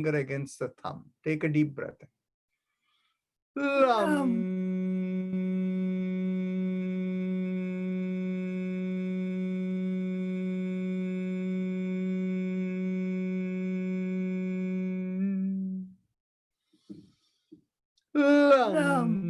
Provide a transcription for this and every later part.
against the thumb. Take a deep breath. Lam. Lam.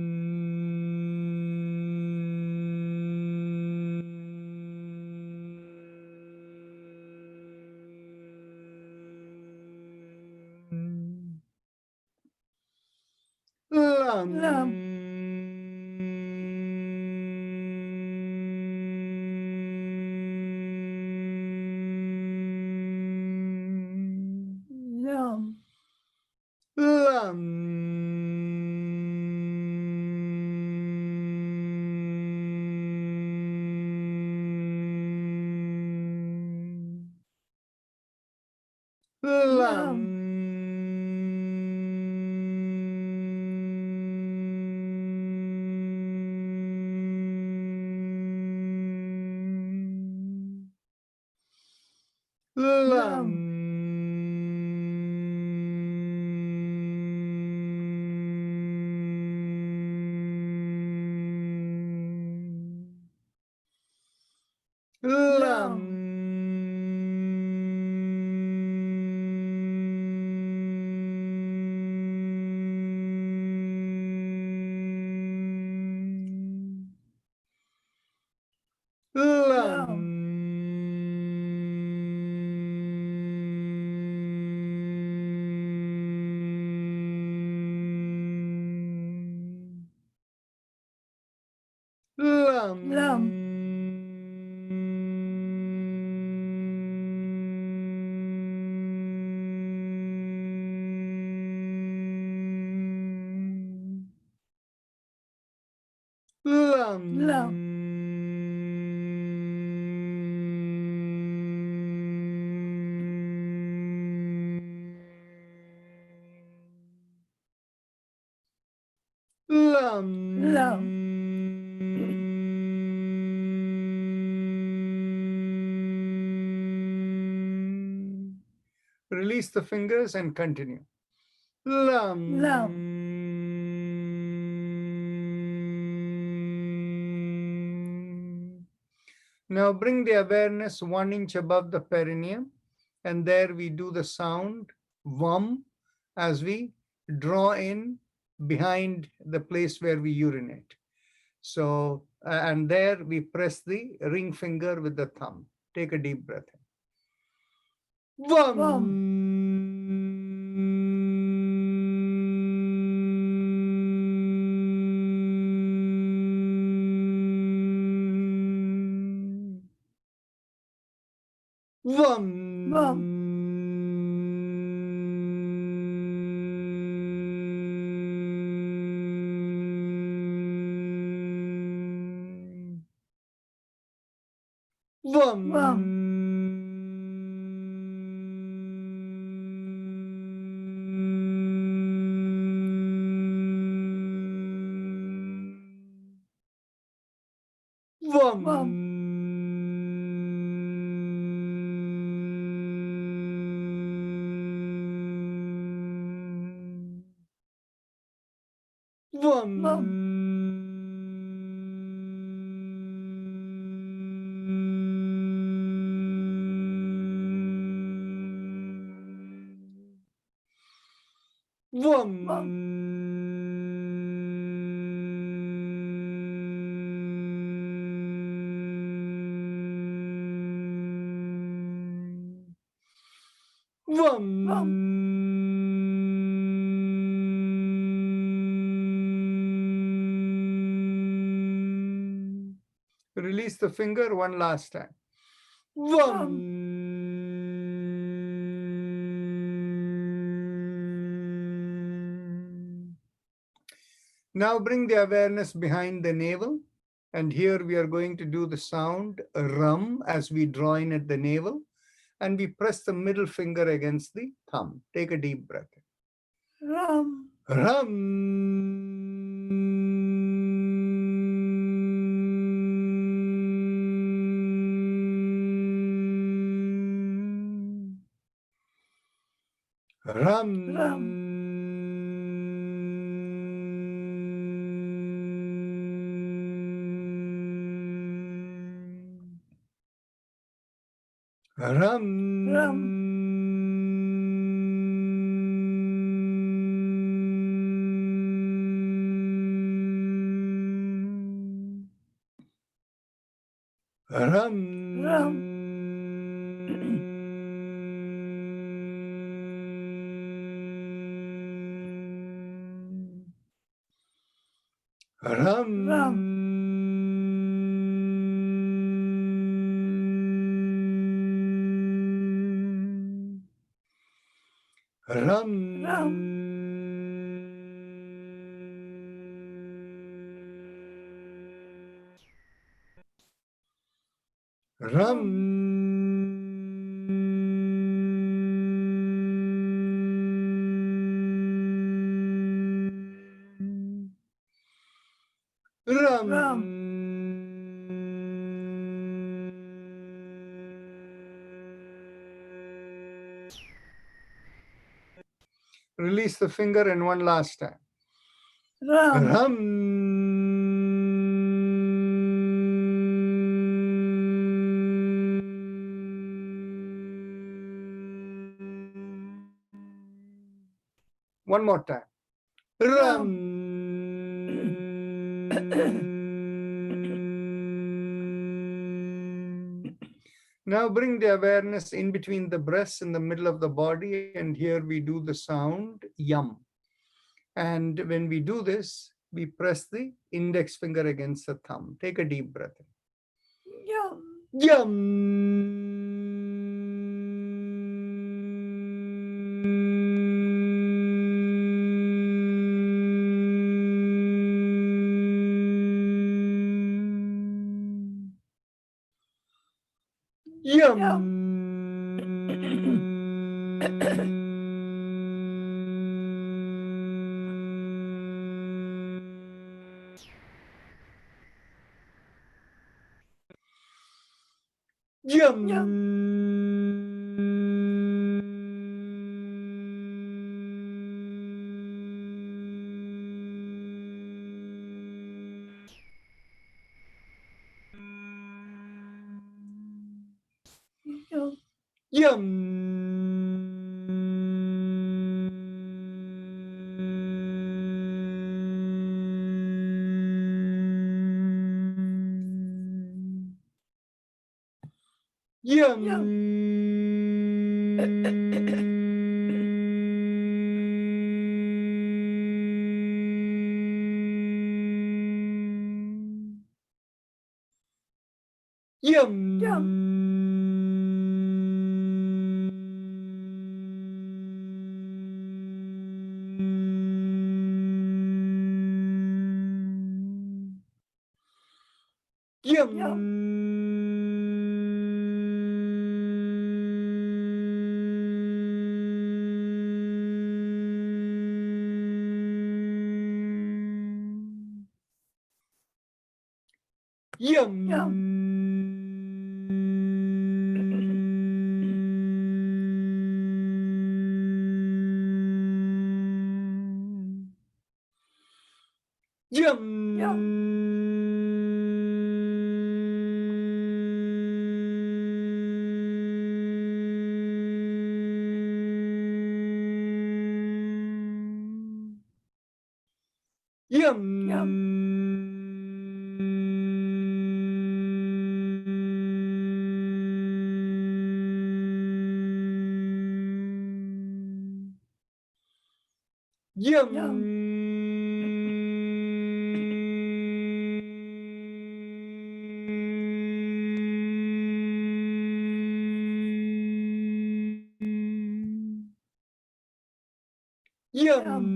Lam. Release the fingers and continue. Now bring the awareness 1 inch above the perineum, and there we do the sound VUM as we draw in behind the place where we urinate. So, and there we press the ring finger with the thumb. Take a deep breath in. VUM. VUM. VUM. VUM. VUM. VUM. VUM. Release the finger one last time. VUM. Now bring the awareness behind the navel, and here we are going to do the sound RUM as we draw in at the navel, and we press the middle finger against the thumb. Take a deep breath. RUM. RUM. Ram. Ram. Ram. Ram. Ram. Ram. Ram. Release the finger and one last time. Ram. One more time. Ram. Now bring the awareness in between the breasts in the middle of the body, and here we do the sound yum. And when we do this, we press the index finger against the thumb. Take a deep breath. Yum. Yum. Yum. Yum. Yum. Yum. Yum. Yum.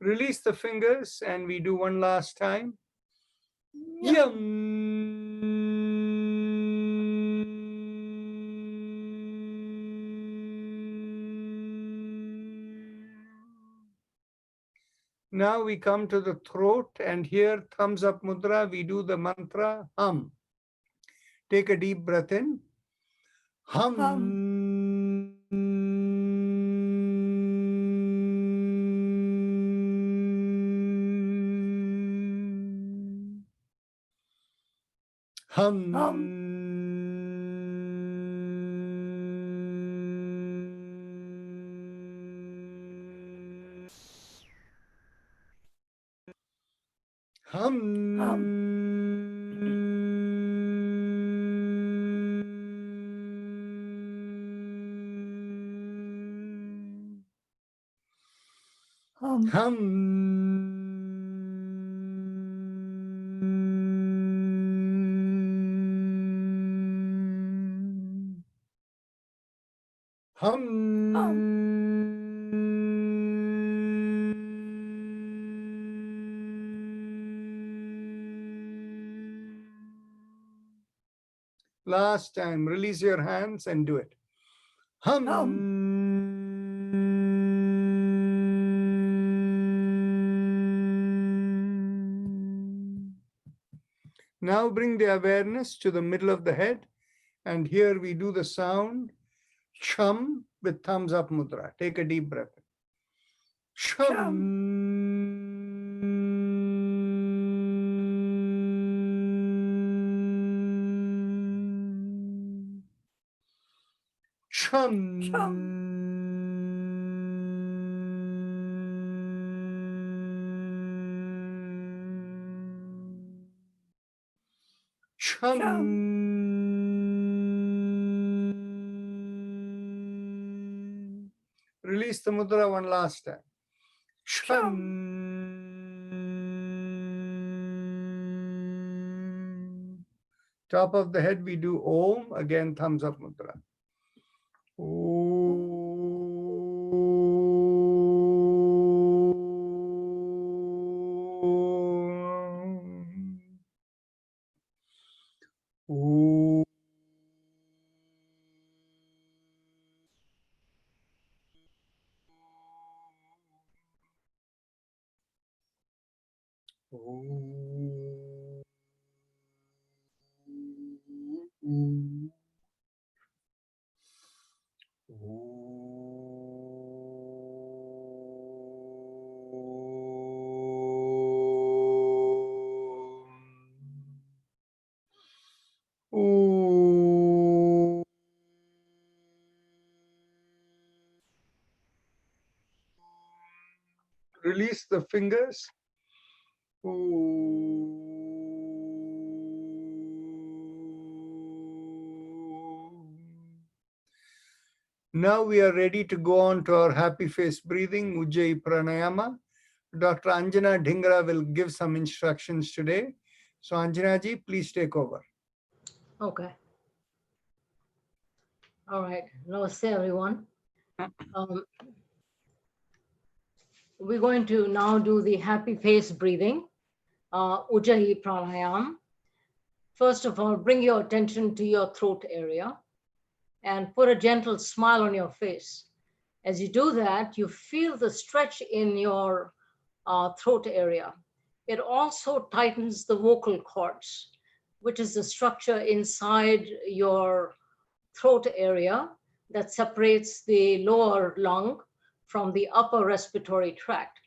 Release the fingers and we do one last time. Now we come to the throat, and here, thumbs up mudra, we do the mantra hum. Take a deep breath in. Hum. Hum. Last time, release your hands and do it. Now bring the awareness to the middle of the head, and here we do the sound chum with thumbs up mudra. Take a deep breath. Chum. Chum. Chum. Release the mudra one last time. Chum. Top of the head, we do Om. Again, thumbs up mudra. Om. Om. Release the fingers. Now we are ready to go on to our happy face breathing, Ujjayi Pranayama. Dr. Anjana Dhingra will give some instructions today. So Anjana ji, please take over. Okay. All right. Namaste, everyone. We're going to now do the happy face breathing, Ujjayi Pranayam. First of all, bring your attention to your throat area and put a gentle smile on your face. As you do that, you feel the stretch in your throat area. It also tightens the vocal cords, which is the structure inside your throat area that separates the lower lung from the upper respiratory tract.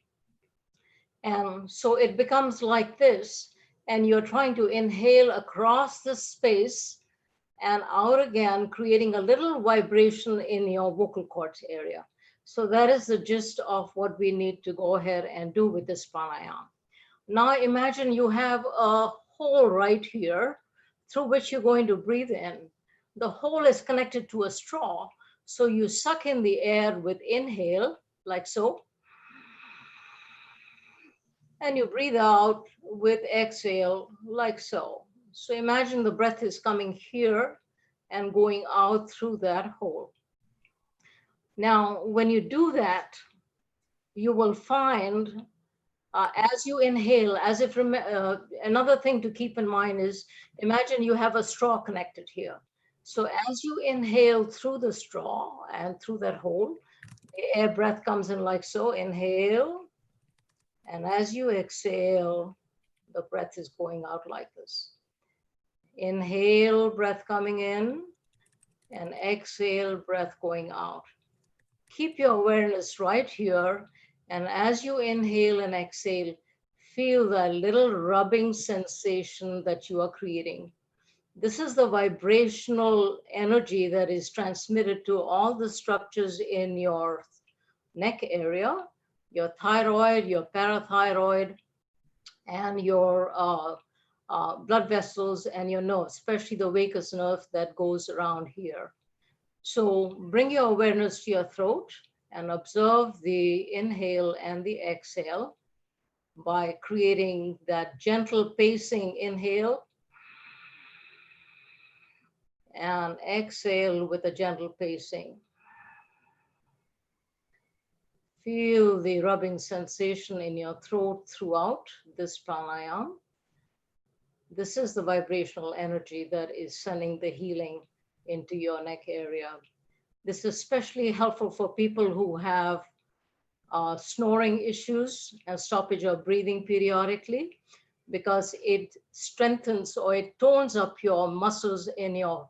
And so it becomes like this, and you're trying to inhale across the space and out again, creating a little vibration in your vocal cords area. So that is the gist of what we need to go ahead and do with this pranayama. Now imagine you have a hole right here through which you're going to breathe in. The hole is connected to a straw. So you suck in the air with inhale, like so. And you breathe out with exhale, like so. So imagine the breath is coming here and going out through that hole. Now, when you do that, you will find as you inhale, as if another thing to keep in mind is, imagine you have a straw connected here. So as you inhale through the straw and through that hole, the air breath comes in like so, inhale, And as you exhale, the breath is going out like this. Inhale, breath coming in, and exhale, breath going out. Keep your awareness right here. And as you inhale and exhale, feel that little rubbing sensation that you are creating. This is the vibrational energy that is transmitted to all the structures in your neck area, your thyroid, your parathyroid, and your blood vessels and your nerves, especially the vagus nerve that goes around here. So bring your awareness to your throat and observe the inhale and the exhale by creating that gentle pacing inhale and exhale with a gentle pacing. Feel the rubbing sensation in your throat throughout this pranayama. This is the vibrational energy that is sending the healing into your neck area. This is especially helpful for people who have snoring issues and stoppage of breathing periodically, because it strengthens or it tones up your muscles in your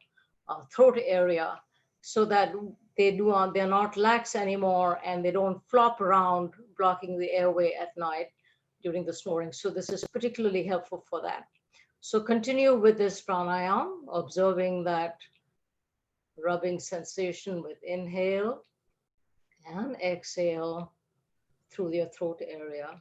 throat area so that they're not lax anymore and they don't flop around blocking the airway at night during the snoring. So this is particularly helpful for that. So continue with this pranayama, observing that rubbing sensation with inhale and exhale through your throat area.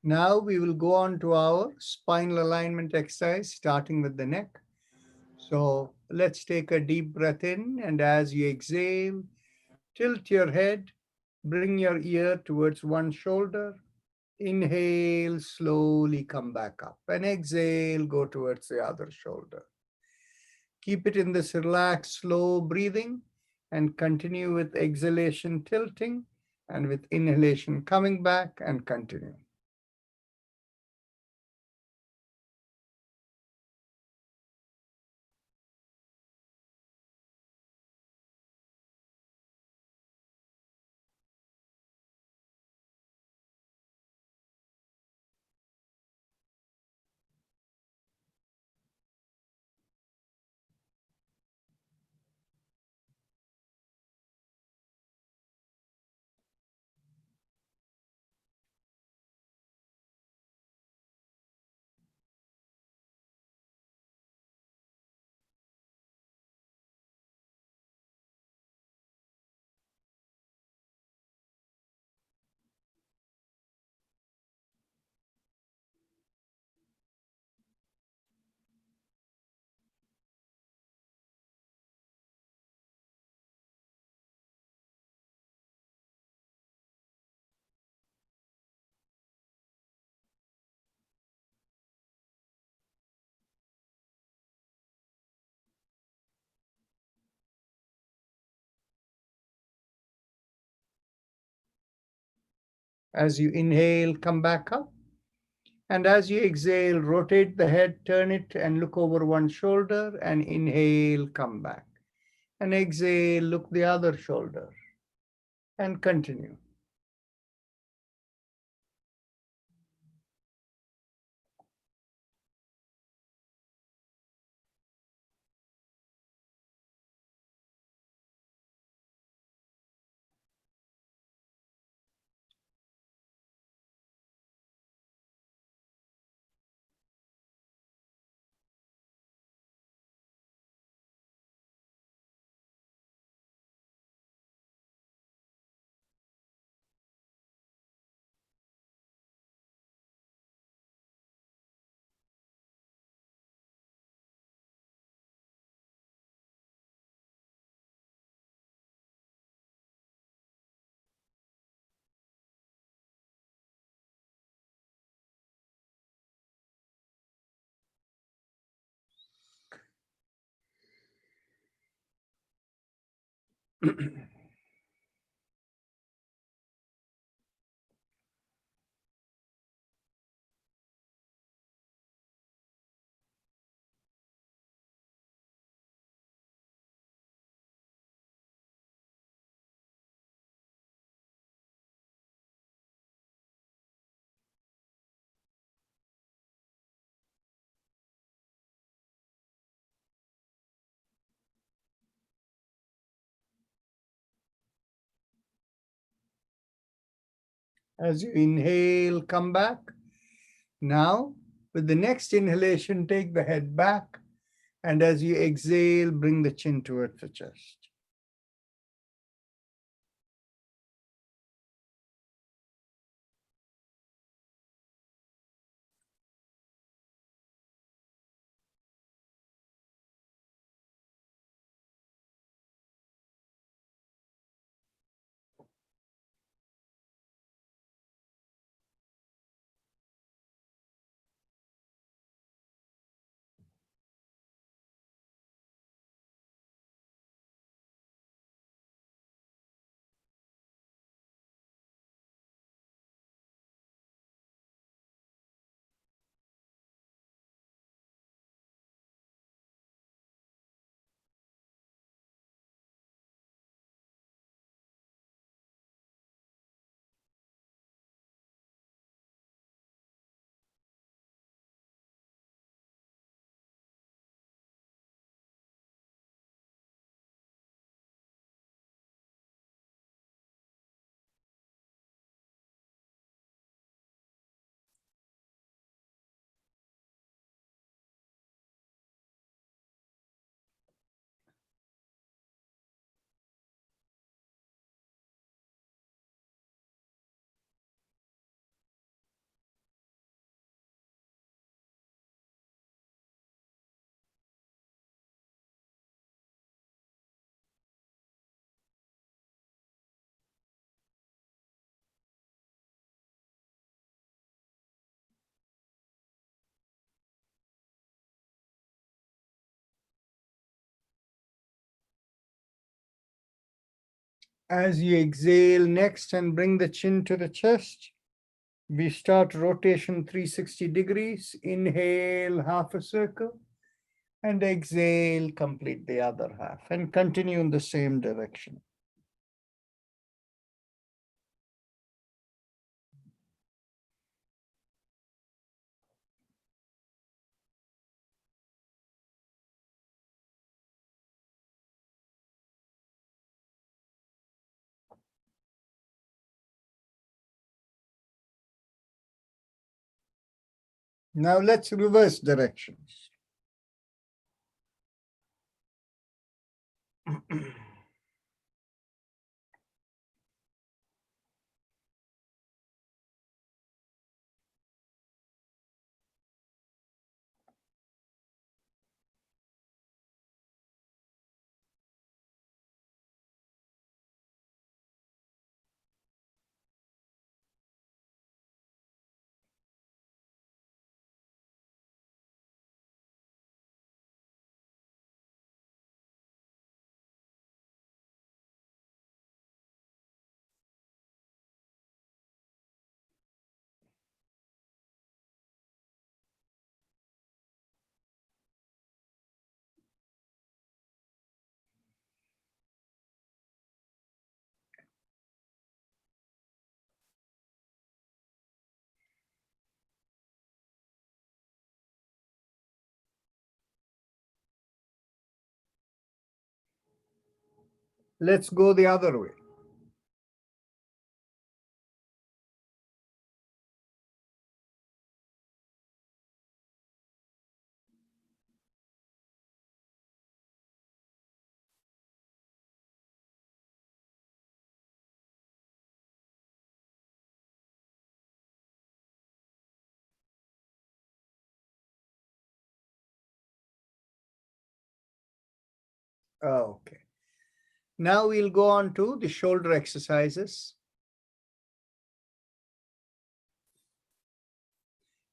Now we will go on to our spinal alignment exercise, starting with the neck. So let's take a deep breath in, and as you exhale, tilt your head, bring your ear towards one shoulder. Inhale, slowly come back up, and exhale, go towards the other shoulder. Keep it in this relaxed, slow breathing, and continue with exhalation tilting, and with inhalation coming back, and continue. As you inhale, come back up. And as you exhale, rotate the head, turn it, and look over one shoulder, and inhale, come back. And exhale, look the other shoulder, and continue. As you inhale, come back. Now, with the next inhalation, take the head back. And as you exhale, bring the chin towards the chest. As you exhale next and bring the chin to the chest, we start rotation 360 degrees. Inhale, half a circle, and exhale, complete the other half, and continue in the same direction. Now let's reverse directions. Let's go the other way. Okay. Now we'll go on to the shoulder exercises.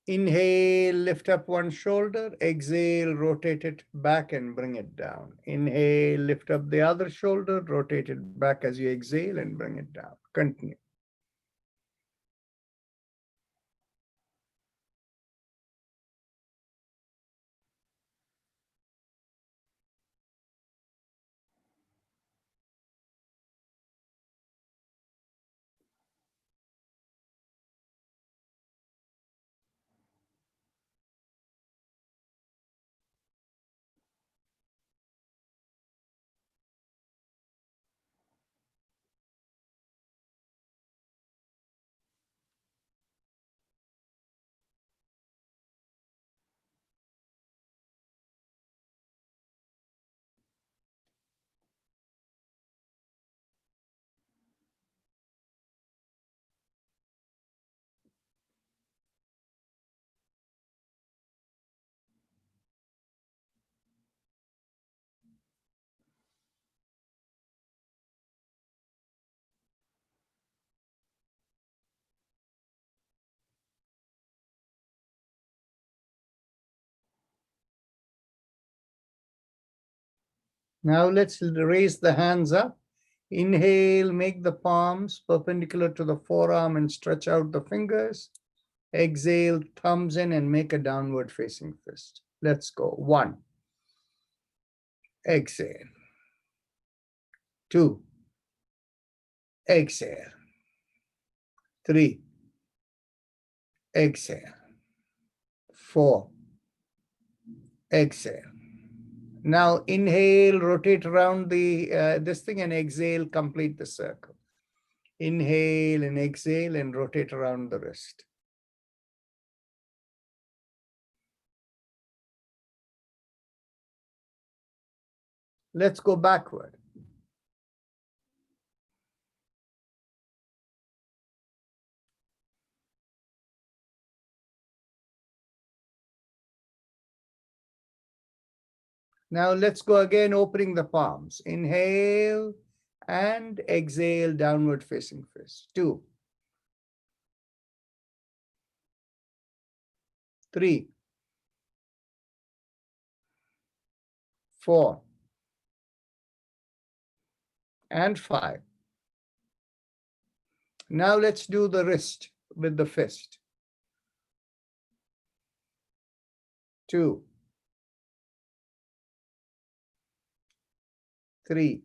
Inhale, lift up one shoulder. Exhale, rotate it back and bring it down. Inhale, lift up the other shoulder, rotate it back as you exhale and bring it down. Continue. Now let's raise the hands up. Inhale, make the palms perpendicular to the forearm and stretch out the fingers. Exhale, thumbs in and make a downward facing fist. Let's go. 1. Exhale. 2. Exhale. 3. Exhale. 4. Exhale. Now inhale, rotate around the this thing, and exhale, complete the circle. Inhale and exhale and rotate around the wrist. Let's go backward. Now let's go again, opening the palms. Inhale and exhale, downward facing fist. 2. 3. 4. And 5. Now let's do the wrist with the fist. 2. 3.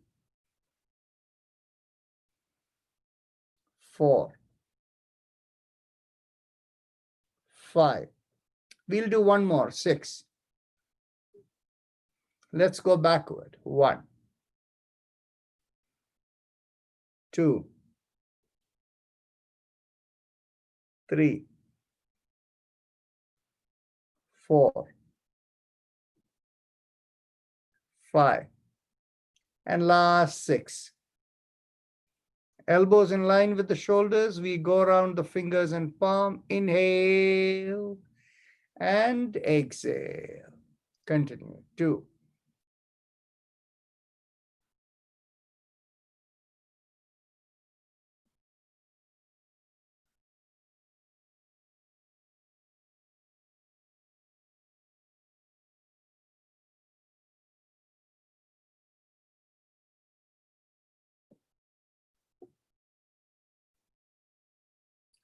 4. 5. We'll do one more. 6. Let's go backward. 1. 2. 3. 4. 5. And last 6. Elbows in line with the shoulders. We go around the fingers and palm. Inhale and exhale. Continue. 2.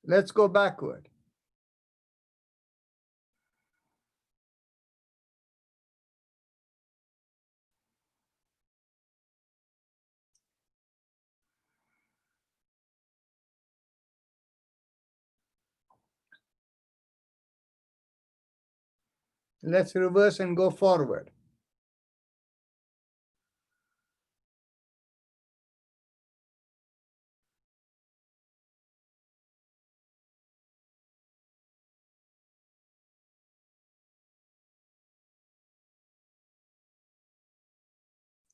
Let's go backward. Let's reverse and go forward.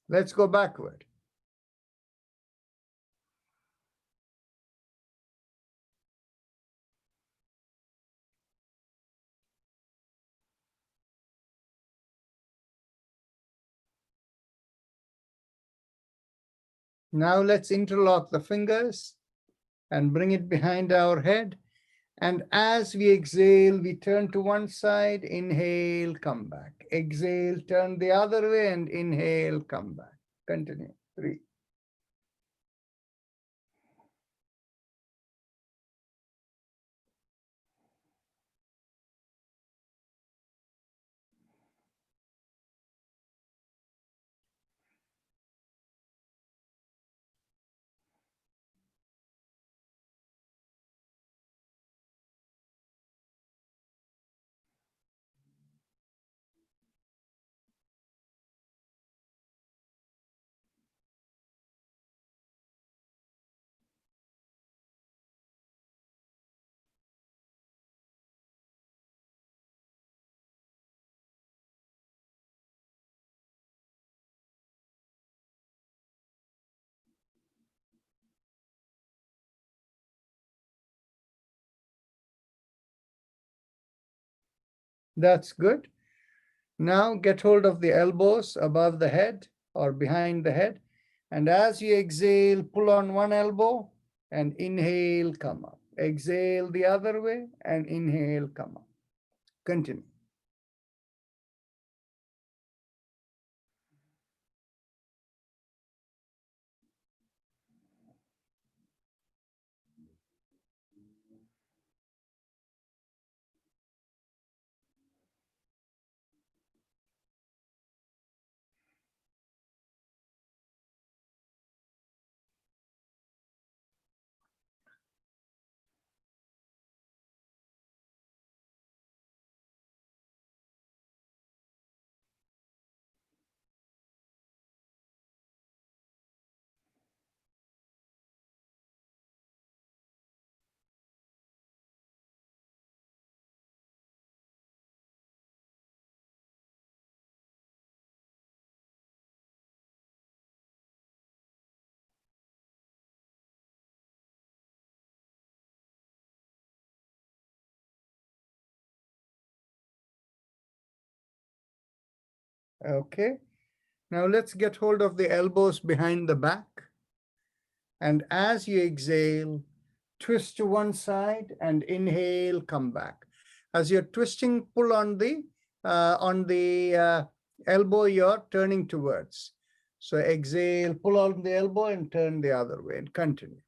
Let's go backward. Now let's interlock the fingers and bring it behind our head. And as we exhale, we turn to one side, inhale, come back. Exhale, turn the other way, and inhale, come back. Continue. 3. That's good. Now get hold of the elbows above the head or behind the head. And as you exhale, pull on one elbow and inhale, come up. Exhale the other way and inhale, come up. Continue. Okay. Now let's get hold of the elbows behind the back. And as you exhale, twist to one side and inhale, come back. As you're twisting, pull on the elbow you're turning towards. So exhale, pull on the elbow and turn the other way and continue.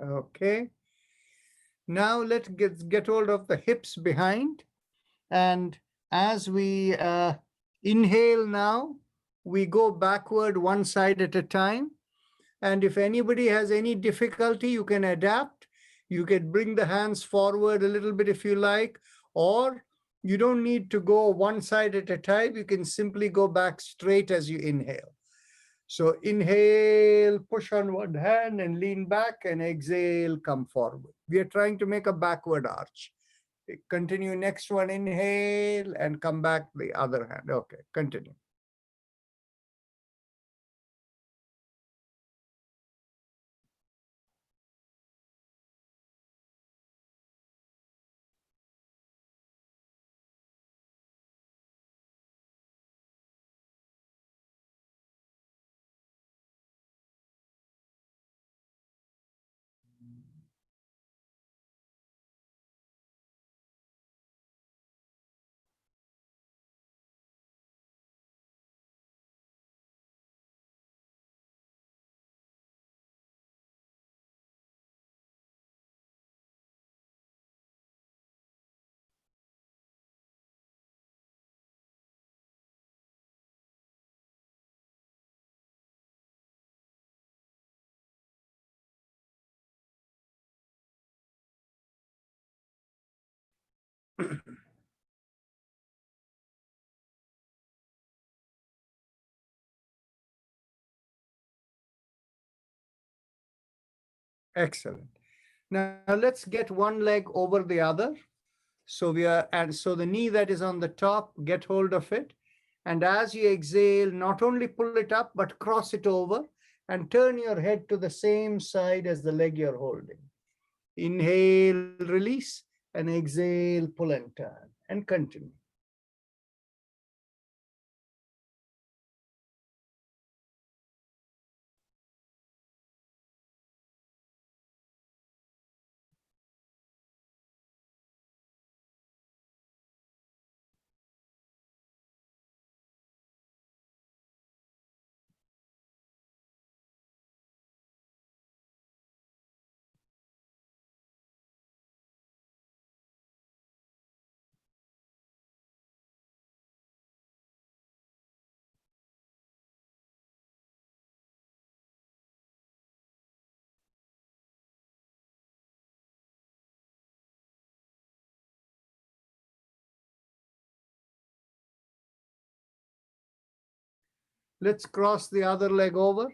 Okay. Now let's get hold of the hips behind. And as we inhale now, we go backward one side at a time. And if anybody has any difficulty, you can adapt. You can bring the hands forward a little bit if you like, or you don't need to go one side at a time. You can simply go back straight as you inhale. So inhale, push on one hand and lean back, and exhale, come forward. We are trying to make a backward arch. Continue next one, inhale, and come back the other hand. Okay, continue. Excellent. Now let's get one leg over the other. So so the knee that is on the top, get hold of it. And as you exhale, not only pull it up, but cross it over and turn your head to the same side as the leg you're holding. Inhale, release, and exhale, pull and turn, and continue. Let's cross the other leg over.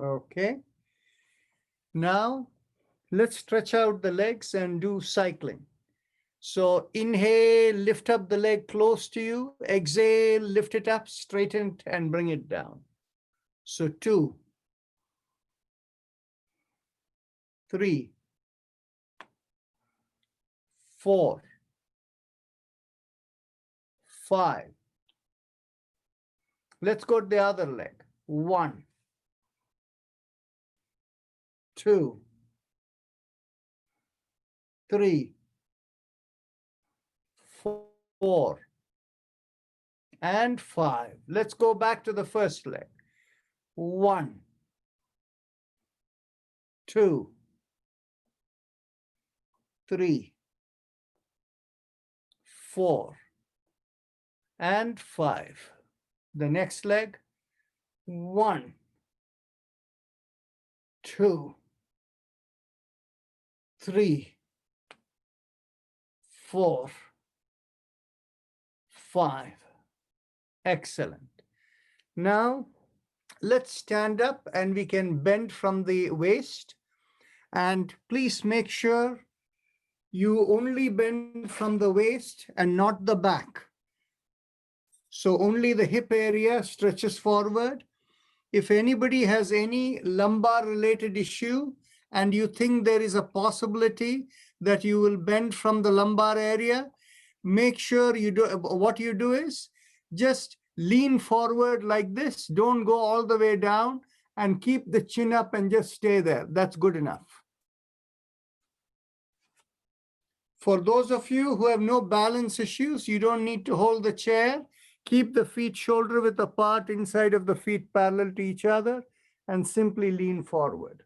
Okay. Now let's stretch out the legs and do cycling. So inhale, lift up the leg close to you. Exhale, lift it up, straighten it, and bring it down. So 2, 3, 4, 5. Let's go to the other leg. 1, 2, 3, 4, and 5. Let's go back to the first leg. 1, 2, 3, 4, and 5. The next leg. 1, 2, 3, 4, 5. Excellent. Now let's stand up and we can bend from the waist. And please make sure you only bend from the waist and not the back. So only the hip area stretches forward. If anybody has any lumbar related issue and you think there is a possibility that you will bend from the lumbar area, make sure you do what you do is just lean forward like this. Don't go all the way down and keep the chin up and just stay there. That's good enough. For those of you who have no balance issues, you don't need to hold the chair. Keep the feet shoulder width apart, inside of the feet parallel to each other, and simply lean forward.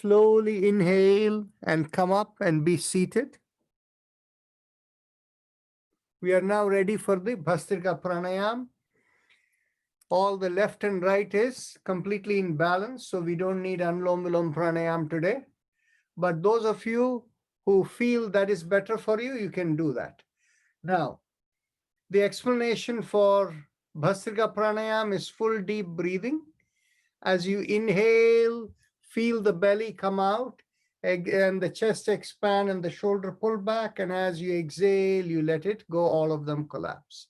Slowly inhale and come up and be seated. We are now ready for the Bhastrika Pranayam. All the left and right is completely in balance, so we don't need Anulom Vilom Pranayam today. But those of you who feel that is better for you, you can do that. Now, the explanation for Bhastrika Pranayam is full deep breathing. As you inhale, feel the belly come out and the chest expand and the shoulder pull back. And as you exhale, you let it go, all of them collapse.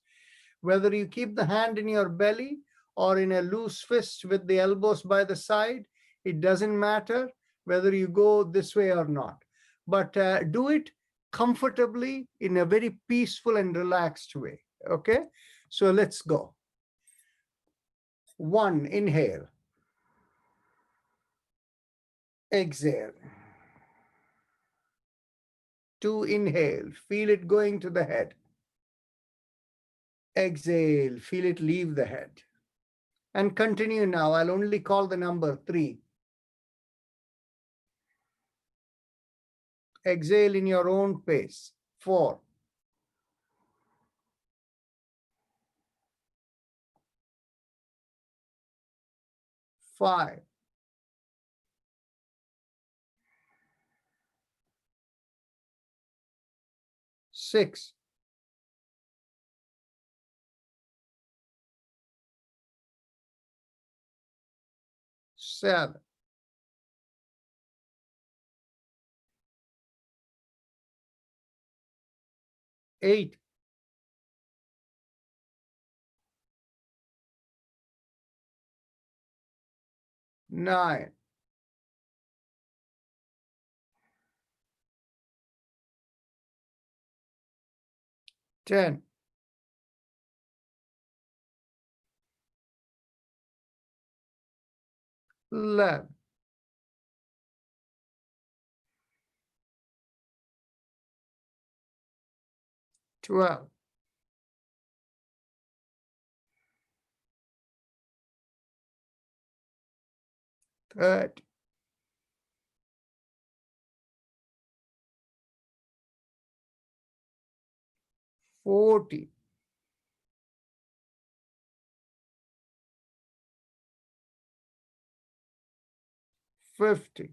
Whether you keep the hand in your belly or in a loose fist with the elbows by the side, it doesn't matter whether you go this way or not. But do it comfortably in a very peaceful and relaxed way. Okay, so let's go. 1, inhale. Exhale. 2, inhale. Feel it going to the head. Exhale. Feel it leave the head. And continue now. I'll only call the number 3. Exhale in your own pace. 4. 5. 6. 7. 8. 9. 10. 11. 12. 13. 14. 15.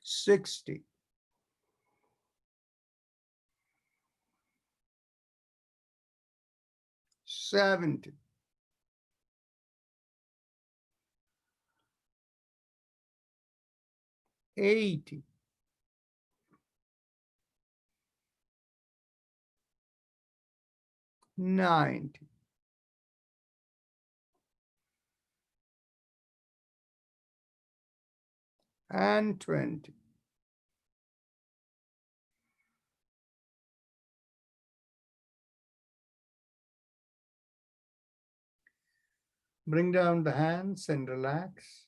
16. 17. 18. 19. And 20. Bring down the hands and relax.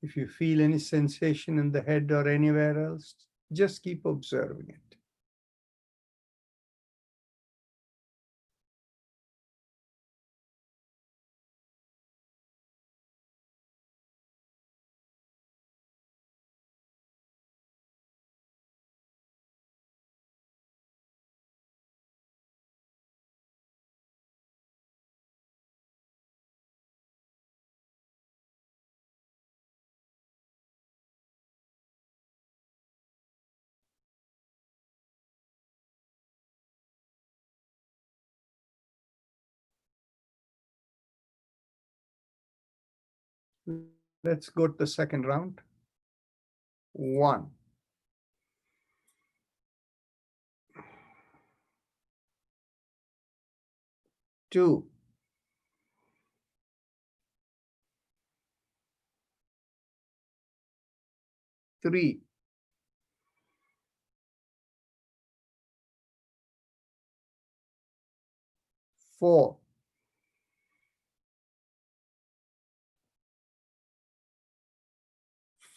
If you feel any sensation in the head or anywhere else, just keep observing it. Let's go to the second round. 1. 2. 3. 4.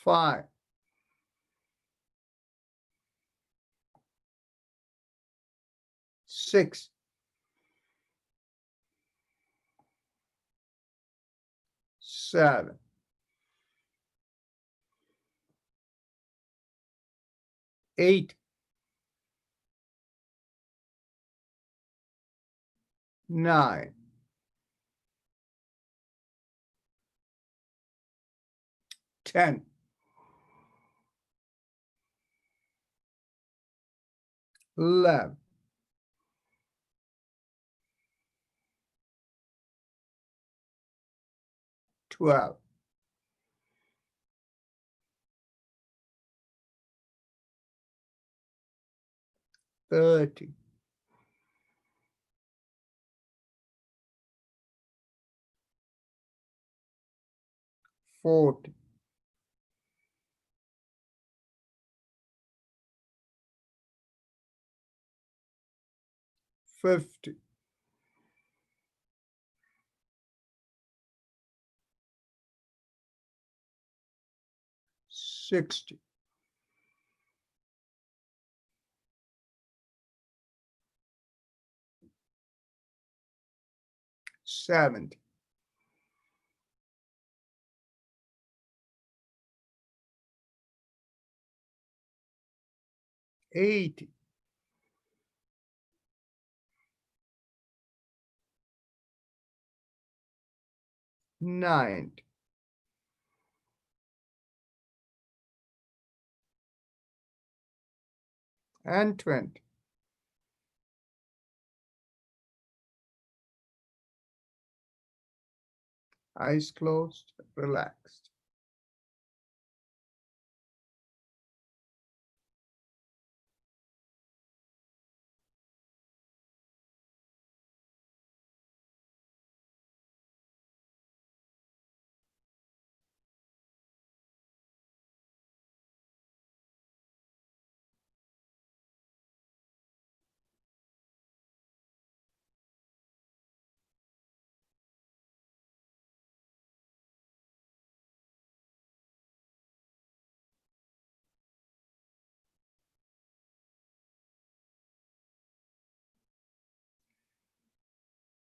5. 6. 7, 8, 9, 10, 11, 12, 13, 14, 15, 16, 17, 18, 19, and 20. Eyes closed, relaxed.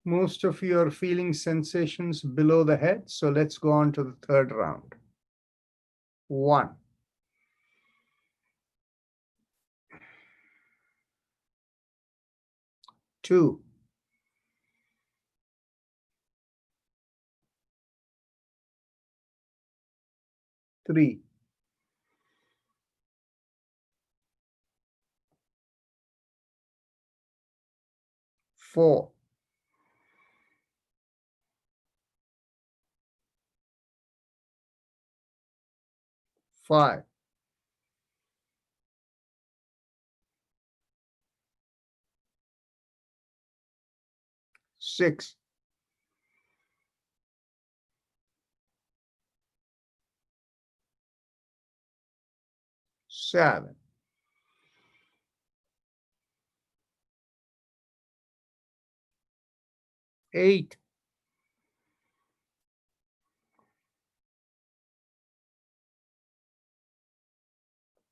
Most of you are feeling sensations below the head, so let's go on to the third round. 1, 2, 3, 4, 5, 6, 7, 8,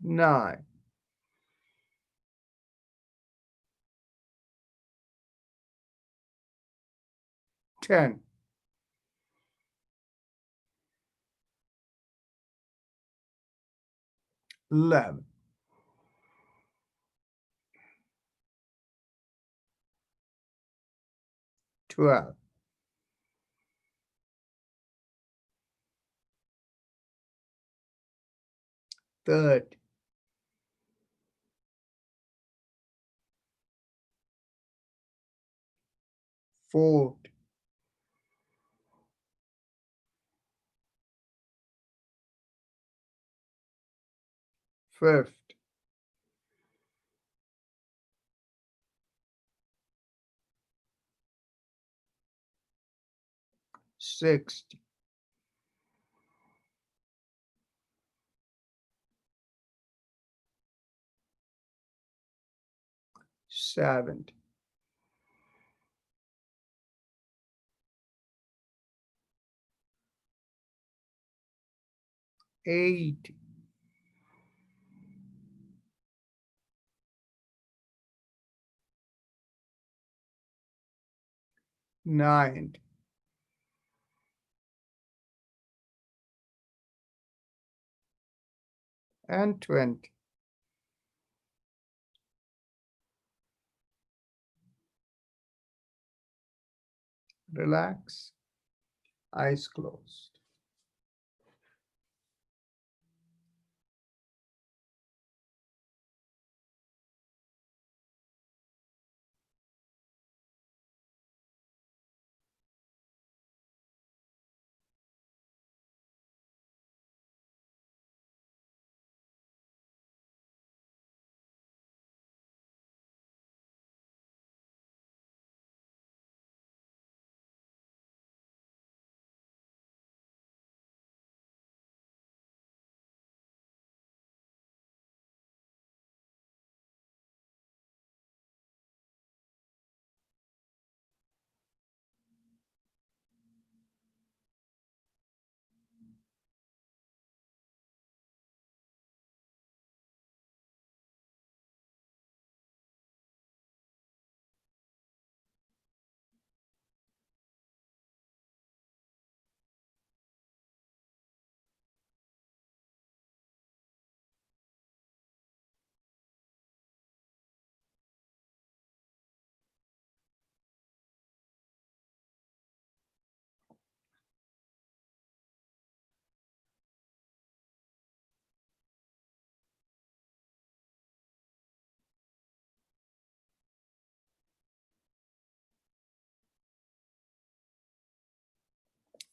9, 10, 11, 12, 13, 14, 15, 16, 17, 18, 19, and 20. Relax, eyes closed.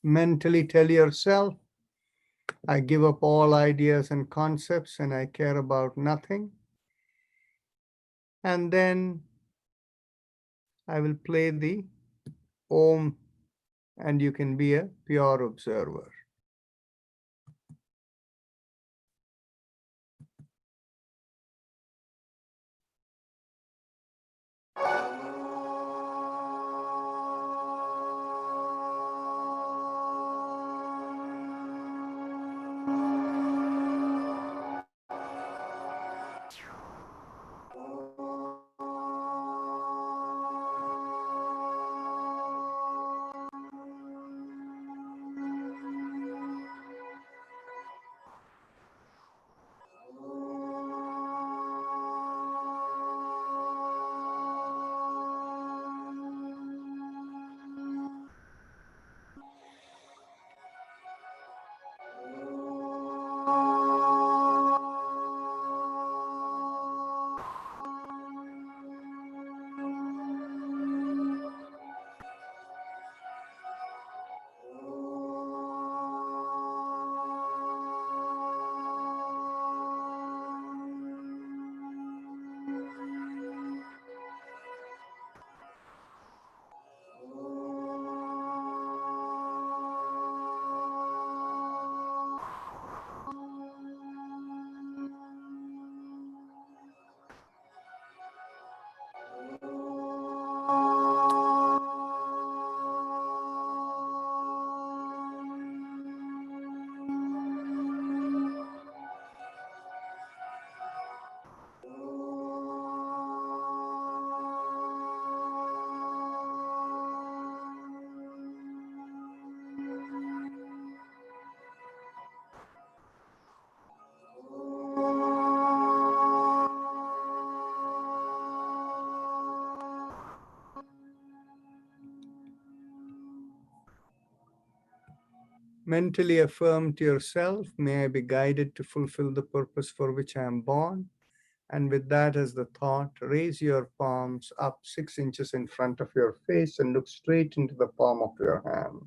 Mentally tell yourself, I give up all ideas and concepts and I care about nothing. And then I will play the Om and you can be a pure observer. Mentally affirm to yourself, may I be guided to fulfill the purpose for which I am born. And with that as the thought, raise your palms up 6 inches in front of your face and look straight into the palm of your hand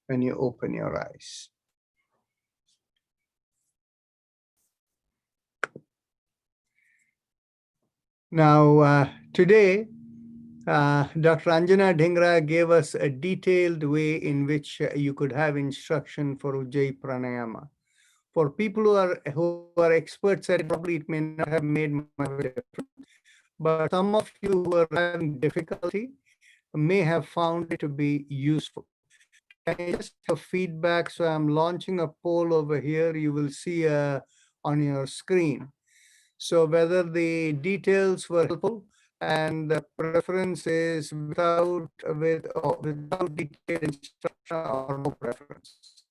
when you open your eyes. Now, today, Dr. Anjana Dhingra gave us a detailed way in which you could have instruction for Ujjayi Pranayama. For people who are experts at it, probably it may not have made much difference. But some of you who are having difficulty may have found it to be useful. Can I just have feedback? So I'm launching a poll over here. You will see on your screen. So whether the details were helpful and the preference is without detailed instruction or no preference.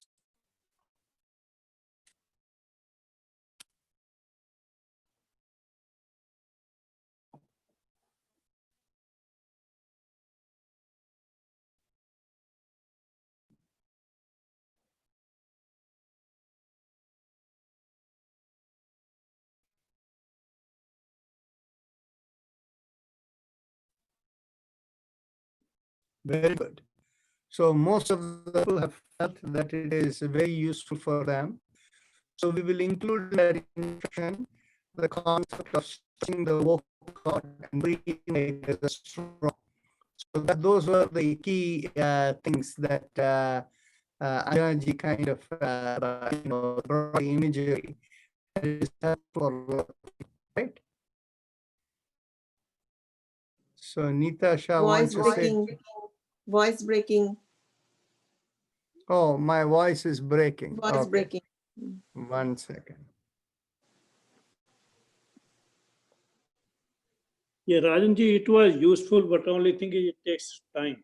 Very good. So most of the people have felt that it is very useful for them. So we will include in that instruction the concept of stretching the vocal cord and breathing like there's a straw. So those were the key things that Anjaji kind of brought the imagery that is helpful, right? So Nitasha wants to say, Voice breaking, oh, my voice is breaking. voice Okay. breaking. 1 second. Yeah, Rajanji, it was useful, but only thing is it takes time.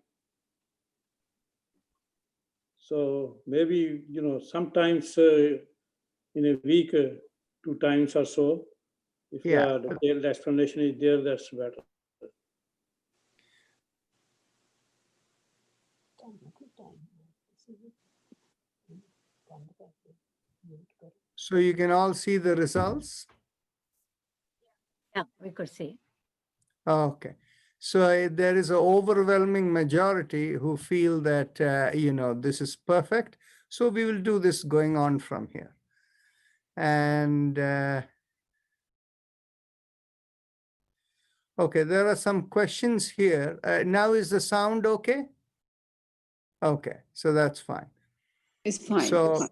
So maybe, sometimes in a week, 2 times or so, if Yeah. the detailed explanation is there, that's better. So you can all see the results? Yeah, we could see. Okay. So there is an overwhelming majority who feel that, this is perfect. So we will do this going on from here. And okay, there are some questions here. Now is the sound okay? Okay, so that's fine. It's fine. So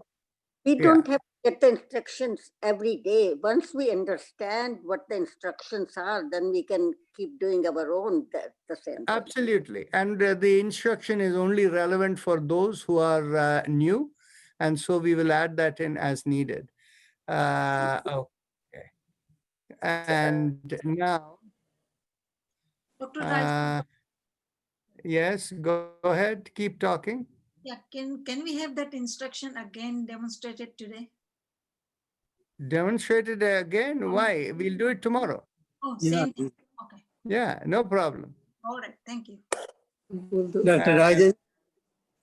We Yeah. don't have to get the instructions every day. Once we understand what the instructions are, then we can keep doing our own at the same time. absolutely. And the instruction is only relevant for those who are new. And so we will add that in as needed. Okay. And now, Dr. Raj, yes, go ahead, keep talking. yeah, can we have that instruction again demonstrated today? Demonstrate it again. Why? We'll do it tomorrow. Oh, Yeah. same thing. Okay, Yeah, no problem. all right, thank you. Dr. Rajan,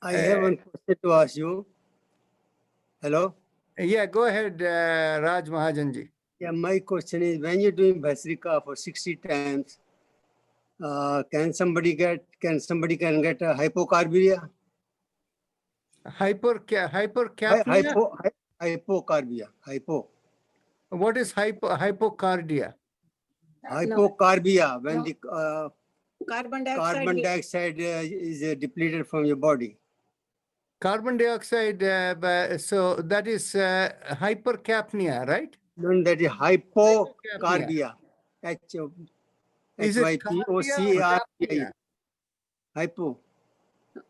I have one question to ask you. Hello? Yeah, go ahead, Raj Mahajanji. Yeah, my question is, when you're doing Bhastrika for 60 times, can somebody get a hypocarbia? Hypercapnia? Hypocarbia. What is hypocardia? Hypocarbia, when the Carbon carbon dioxide is depleted from your body. Carbon dioxide, so that is hypercapnia, right? Then that is hypocarbia. Is it Hypocarbia. cardia? Hypo.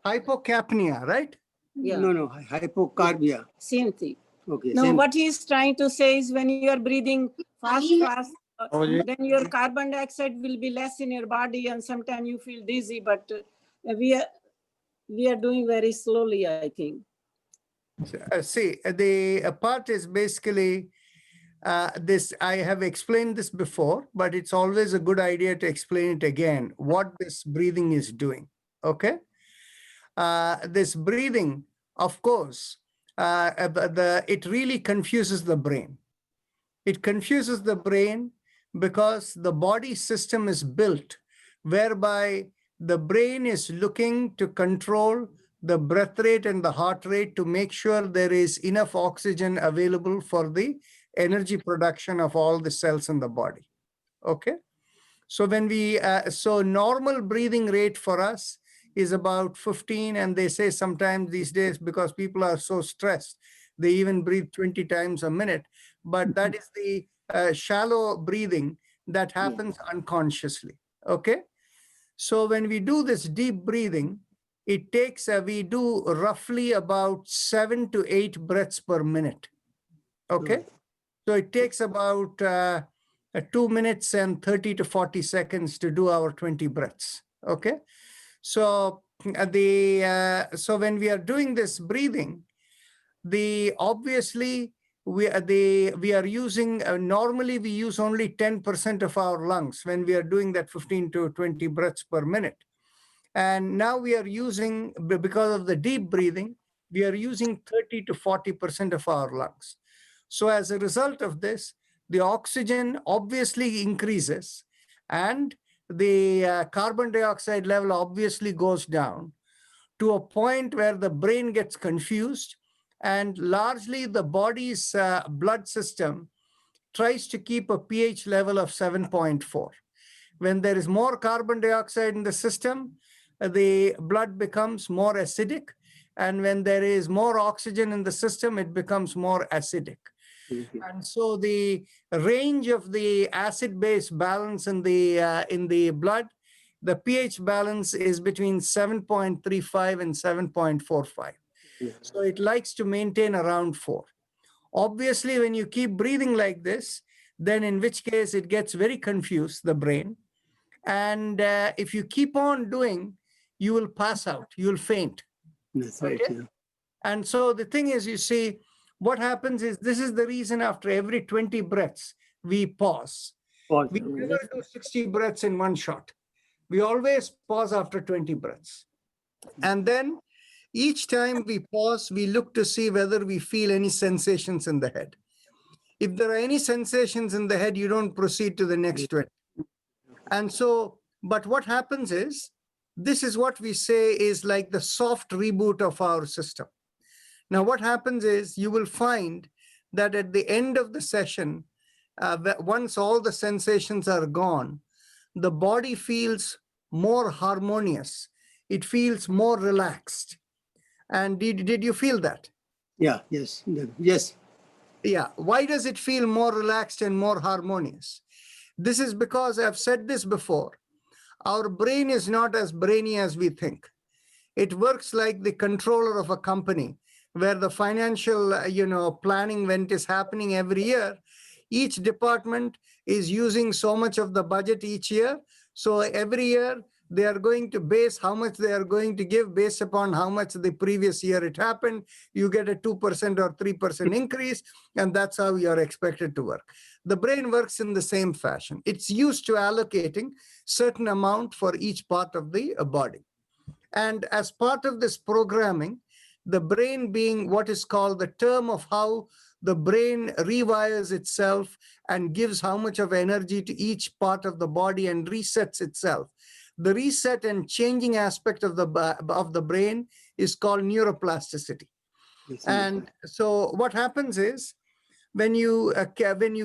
Hypocapnia, right? Yeah. No, hypocarbia. Same thing. Okay. No, same. what he's trying to say is when you are breathing fast, then your carbon dioxide will be less in your body and sometimes you feel dizzy, but we are doing very slowly, I think. See, the part is basically this. I have explained this before, but it's always a good idea to explain it again, what this breathing is doing, okay? This breathing, of course, it really confuses the brain. It confuses the brain because the body system is built whereby the brain is looking to control the breath rate and the heart rate to make sure there is enough oxygen available for the energy production of all the cells in the body. Okay. So when we, so normal breathing rate for us is about 15, and they say sometimes these days, because people are so stressed, they even breathe 20 times a minute, but that is the shallow breathing that happens unconsciously. Okay. So when we do this deep breathing, it takes, we do roughly about 7 to 8 breaths per minute. Okay. So it takes about 2 minutes and 30 to 40 seconds to do our 20 breaths. Okay. So so when we are doing this breathing, obviously we are using, normally we use only 10% of our lungs when we are doing that 15 to 20 breaths per minute. And now we are using, because of the deep breathing, we are using 30 to 40% of our lungs. So as a result of this, the oxygen obviously increases, and the carbon dioxide level obviously goes down to a point where the brain gets confused, and largely the body's blood system tries to keep a pH level of 7.4. When there is more carbon dioxide in the system, the blood becomes more acidic. And when there is more oxygen in the system, it becomes more acidic. And so the range of the acid-base balance in the blood, the pH balance is between 7.35 and 7.45. So it likes to maintain around 4. Obviously, when you keep breathing like this, then in which case it gets very confused, the brain. And if you keep on doing, you will pass out, you will faint. That's right. Okay. Yeah. And so the thing is, you see, what happens is, this is the reason after every 20 breaths, we pause. Pause. We never do 60 breaths in one shot. We always pause after 20 breaths. And then each time we pause, we look to see whether we feel any sensations in the head. If there are any sensations in the head, you don't proceed to the next 20. And so, but what happens is, this is what we say is like the soft reboot of our system. Now, what happens is, you will find that at the end of the session, once all the sensations are gone, the body feels more harmonious. It feels more relaxed. And did you feel that? Yeah. Yes. Yes. Yeah. Why does it feel more relaxed and more harmonious? This is because I've said this before. Our brain is not as brainy as we think. It works like the controller of a company where the financial, planning, when it is happening every year, each department is using so much of the budget each year. So every year they are going to base how much they are going to give based upon how much the previous year it happened. You get a 2% or 3% increase, and that's how you are expected to work. The brain works in the same fashion. It's used to allocating certain amount for each part of the body. And as part of this programming, the brain being what is called the term of how the brain rewires itself and gives how much of energy to each part of the body and resets itself. The reset and changing aspect of the brain is called neuroplasticity. Yes. And so what happens is, when you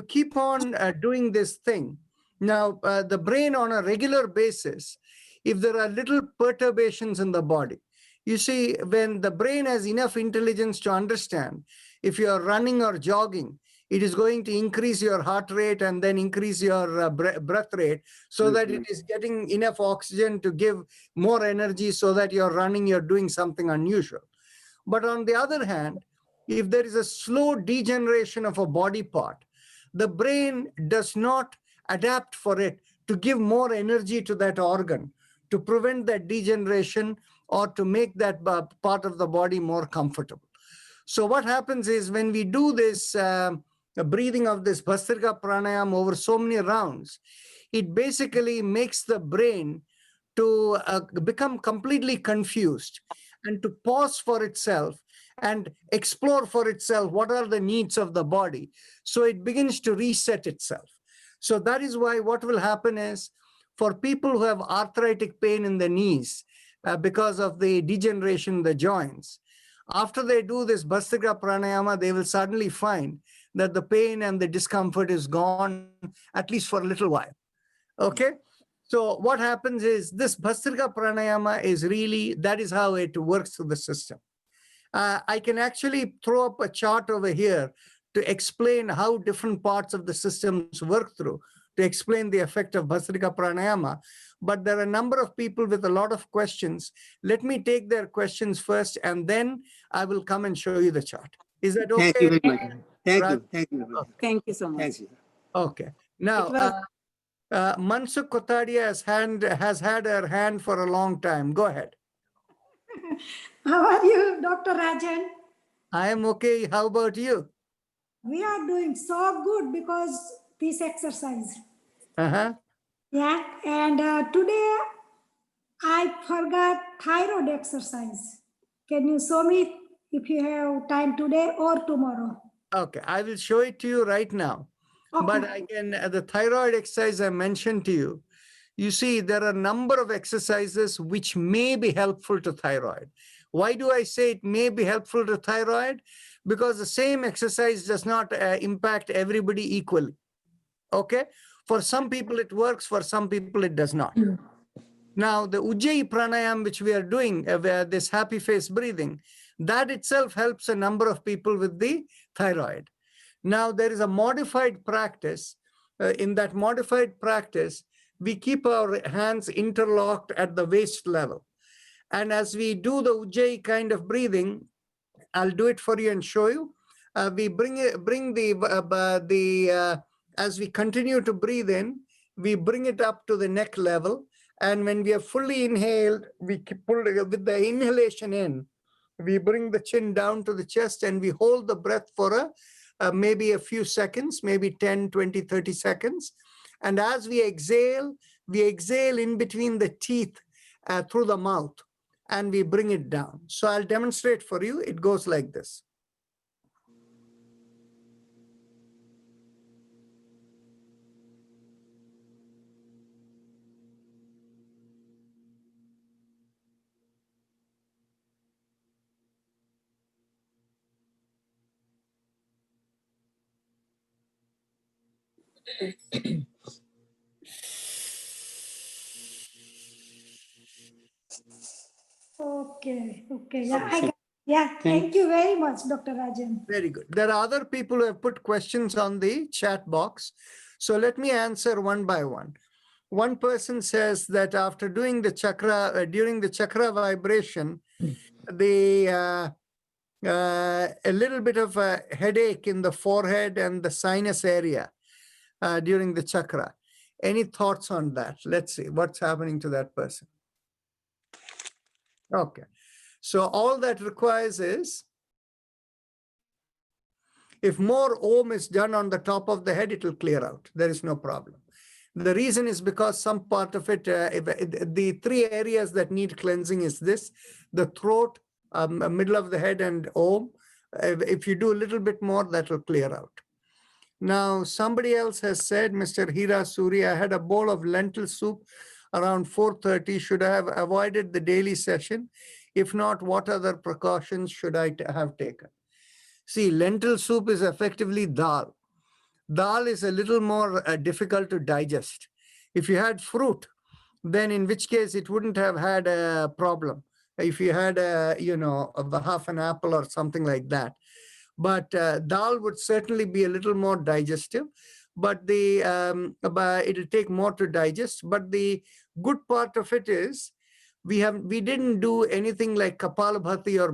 keep on doing this thing, now the brain on a regular basis, if there are little perturbations in the body, you see, when the brain has enough intelligence to understand, if you are running or jogging, it is going to increase your heart rate and then increase your breath rate, so that it is getting enough oxygen to give more energy, so that you're running, you're doing something unusual. But on the other hand, if there is a slow degeneration of a body part, the brain does not adapt for it to give more energy to that organ, to prevent that degeneration or to make that part of the body more comfortable. So what happens is, when we do this breathing of this Bhastrika Pranayama over so many rounds, it basically makes the brain to become completely confused and to pause for itself and explore for itself what are the needs of the body. So it begins to reset itself. So that is why what will happen is, for people who have arthritic pain in the knees because of the degeneration in the joints, after they do this Bhastrika Pranayama, they will suddenly find that the pain and the discomfort is gone, at least for a little while. Okay? So what happens is, this Bhastrika Pranayama is really, that is how it works through the system. I can actually throw up a chart over here to explain how different parts of the systems work through, to explain the effect of Bhastrika Pranayama. But there are a number of people with a lot of questions. Let me take their questions first, and then I will come and show you the chart. Is that okay? Thank you very much. Thank Raj? you. Thank you. very much. Thank you so much. Thank you. Okay. Now, It was- Mansukh Kotadia has had her hand for a long time. Go ahead. How are you, Dr. Rajan? I am okay. How about you? We are doing so good because this exercise. Uh-huh. Yeah, and today I forgot thyroid exercise. Can you show me if you have time today or tomorrow? Okay, I will show it to you right now. Okay. But I can, the thyroid exercise I mentioned to you, you see there are a number of exercises which may be helpful to thyroid. Why do I say it may be helpful to thyroid? Because the same exercise does not impact everybody equally. Okay? For some people it works, for some people it does not. Now, the Ujjayi pranayam, which we are doing, this happy face breathing, that itself helps a number of people with the thyroid. Now, there is a modified practice. In that modified practice, we keep our hands interlocked at the waist level. And as we do the Ujjayi kind of breathing, I'll do it for you and show you. We as we continue to breathe in, we bring it up to the neck level. And when we have fully inhaled, we pull with the inhalation in, we bring the chin down to the chest and we hold the breath for maybe a few seconds, maybe 10, 20, 30 seconds. And as we exhale in between the teeth through the mouth and we bring it down. So I'll demonstrate for you. It goes like this. Okay, yeah, thank you very much, Dr. Rajan. Very good. There are other people who have put questions on the chat box. So let me answer one by one. One person says that after doing the chakra, during the chakra vibration, a little bit of a headache in the forehead and the sinus area during the chakra. Any thoughts on that? Let's see what's happening to that person. Okay. So all that requires is, if more Om is done on the top of the head, it will clear out. There is no problem. The reason is because some part of it, the three areas that need cleansing is this, the throat, middle of the head and Om. If you do a little bit more, that will clear out. Now, somebody else has said, Mr. Hira Suri, I had a bowl of lentil soup around 4:30. Should I have avoided the daily session? If not, what other precautions should I have taken? See, lentil soup is effectively dal. Dal is a little more difficult to digest. If you had fruit, then in which case it wouldn't have had a problem. If you had half an apple or something like that. But dal would certainly be a little more digestive, but it'll take more to digest. But the good part of it is we didn't do anything like Kapalabhati or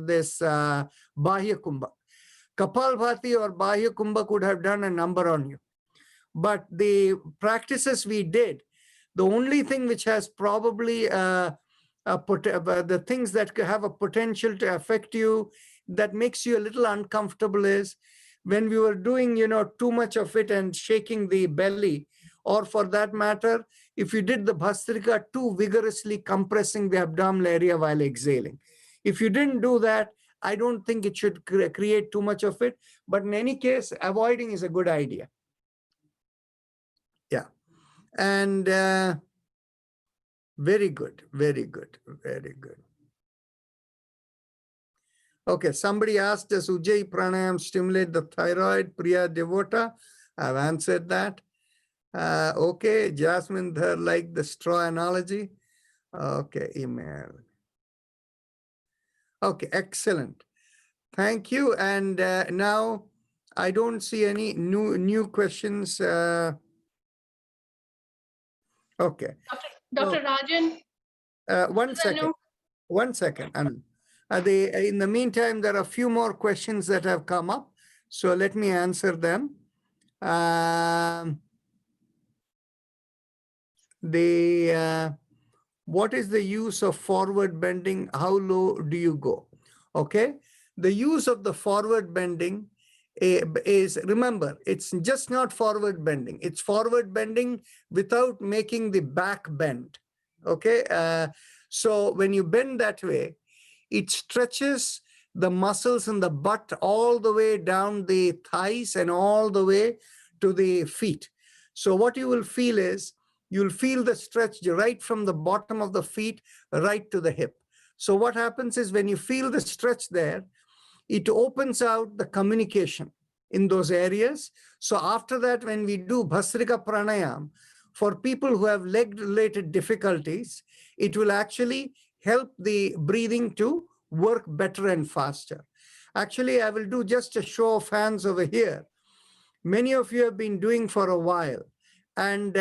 this Bahya Kumbha. Kapalbhati or Bahya Kumbha could have done a number on you. But the practices we did, the only thing which has probably the things that have a potential to affect you, that makes you a little uncomfortable is when we were doing, too much of it and shaking the belly, or for that matter, if you did the Bhastrika too vigorously compressing the abdominal area while exhaling. If you didn't do that, I don't think it should create too much of it. But in any case, avoiding is a good idea. Yeah. And very good, very good, very good. Okay, somebody asked, does Ujjayi Pranayam stimulate the thyroid? Priya Devota, I've answered that. Okay, Jasmine Dhar liked the straw analogy. Okay, email. Okay, excellent. Thank you. And now I don't see any new questions. Okay. Dr. Rajan. One second. In the meantime, there are a few more questions that have come up. So let me answer them. What is the use of forward bending? How low do you go? Okay. The use of the forward bending is, remember, it's just not forward bending. It's forward bending without making the back bend. Okay. So when you bend that way, it stretches the muscles in the butt all the way down the thighs and all the way to the feet. So what you will feel is you'll feel the stretch right from the bottom of the feet right to the hip. So what happens is when you feel the stretch there, it opens out the communication in those areas. So after that, when we do Bhastrika Pranayam, for people who have leg-related difficulties, it will actually help the breathing to work better and faster. Actually, I will do just a show of hands over here. Many of you have been doing for a while. And